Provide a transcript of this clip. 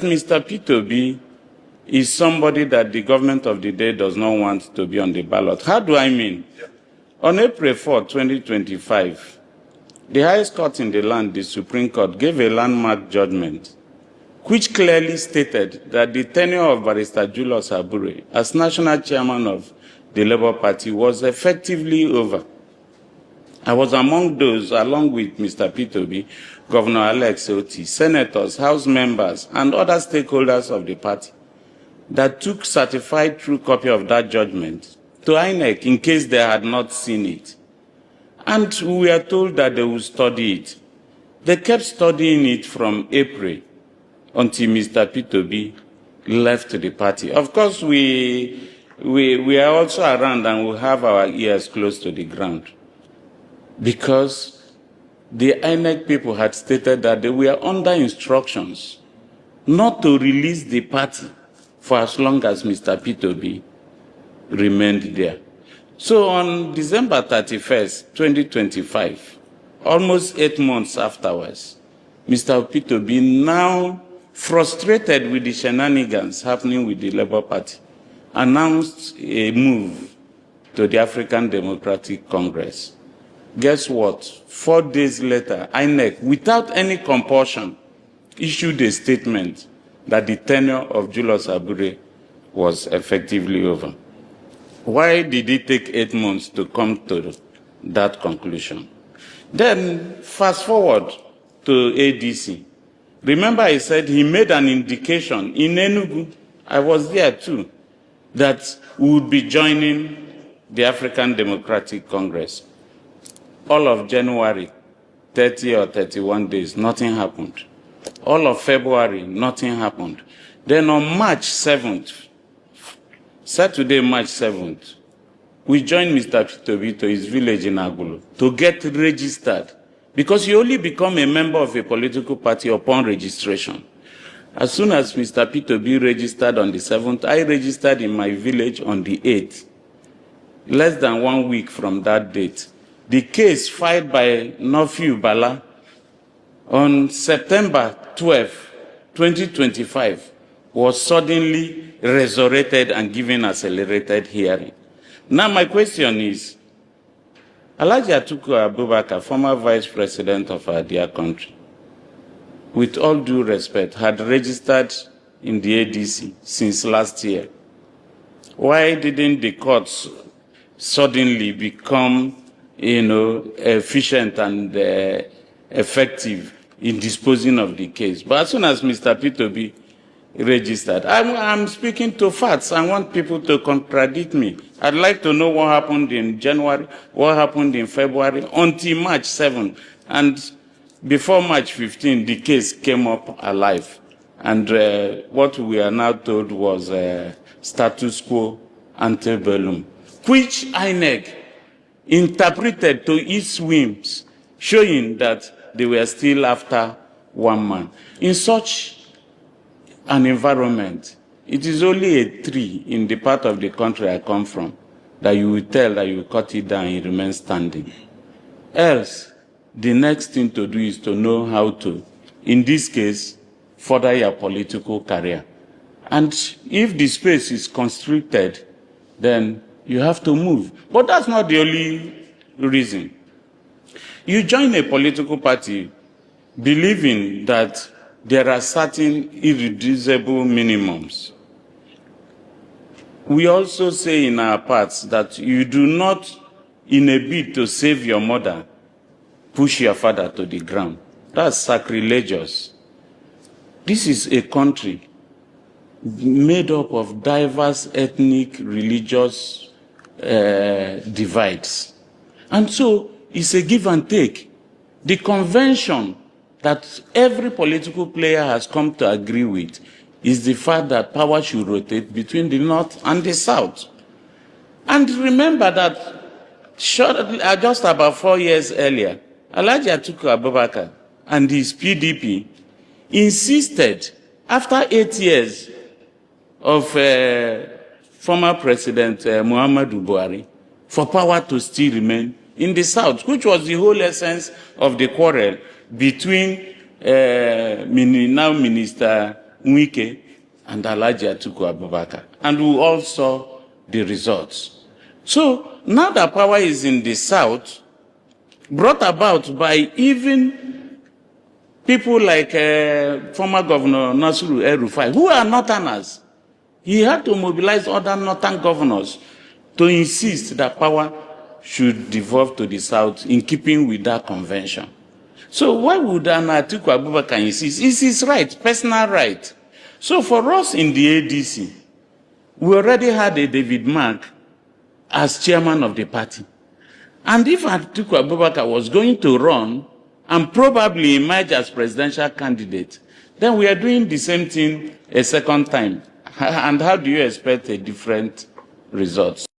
Mr. Peter Obi is somebody that the government of the day does not want to be on the ballot. How do I mean? On April 4, 2025, the highest court in the land, the Supreme Court, gave a landmark judgment which clearly stated that the tenure of Barrister Julius Abure as national chairman of the Labour Party was effectively over. I was among those, along with Mr. Peter Obi, Governor Alex Oti, senators, House members, and other stakeholders of the party, that took certified true copy of that judgment to INEC in case they had not seen it. And we were told that they would study it. They kept studying it from April until Mr. Peter Obi left the party. Of course, we are also around and we have our ears close to the ground, because the INEC people had stated that they were under instructions not to release the party for as long as Mr. Peter Obi remained there. So on December 31st, 2025, almost 8 months afterwards, Mr. Peter Obi, now frustrated with the shenanigans happening with the Labour Party, announced a move to the African Democratic Congress. Guess what? 4 days later, INEC, without any compulsion, issued a statement that the tenure of Julius Abure was effectively over. Why did it take 8 months to come to that conclusion? Then, fast forward to ADC. Remember, I said he made an indication in Enugu, I was there too, that we would be joining the African Democratic Congress. All of January, 30 or 31 days, nothing happened. All of February, nothing happened. Then on March 7th, Saturday, March 7th, we joined Mr. Peter Obi to his village in Agulu to get registered, because you only become a member of a political party upon registration. As soon as Mr. Peter Obi registered on the 7th, I registered in my village on the 8th. Less than 1 week from that date, the case filed by Nofiu Bala on September 12, 2025, was suddenly resurrected and given accelerated hearing. Now my question is, Alhaji Atiku Abubakar, former vice president of our dear country, with all due respect, had registered in the ADC since last year. Why didn't the courts suddenly become, efficient and effective in disposing of the case? But as soon as Mr. Peter Obi registered, I'm speaking to facts. I want people to contradict me. I'd like to know what happened in January, what happened in February, until March 7. And before March 15, the case came up alive. And what we are now told was status quo ante bellum, which INEC interpreted to its whims, showing that they were still after one man. In such an environment, it is only a tree in the part of the country I come from that you will tell that you cut it down and it remains standing. Else, the next thing to do is to know how to, in this case, further your political career. And if the space is constricted, then you have to move. But that's not the only reason. You join a political party believing that there are certain irreducible minimums. We also say in our parts that you do not, in a bid to save your mother, push your father to the ground. That's sacrilegious. This is a country made up of diverse ethnic, religious divides. And so it's a give and take. The convention that every political player has come to agree with is the fact that power should rotate between the North and the South. And remember that just about 4 years earlier, Alhaji Atiku Abubakar and his PDP insisted, after 8 years of former President Muhammadu Buhari, for power to still remain in the South, which was the whole essence of the quarrel between now Minister Wike and Alhaji Atiku Abubakar. And we all saw the results. So now that power is in the south, brought about by even people like former Governor Nasiru El-Rufai, who are Northerners. He had to mobilize other Northern governors to insist that power should devolve to the south in keeping with that convention. So why would an Atiku Abubakar insist? It's his right, personal right. So for us in the ADC, we already had a David Mark as chairman of the party. And if Atiku Abubakar was going to run and probably emerge as presidential candidate, then we are doing the same thing a second time. And how do you expect a different result?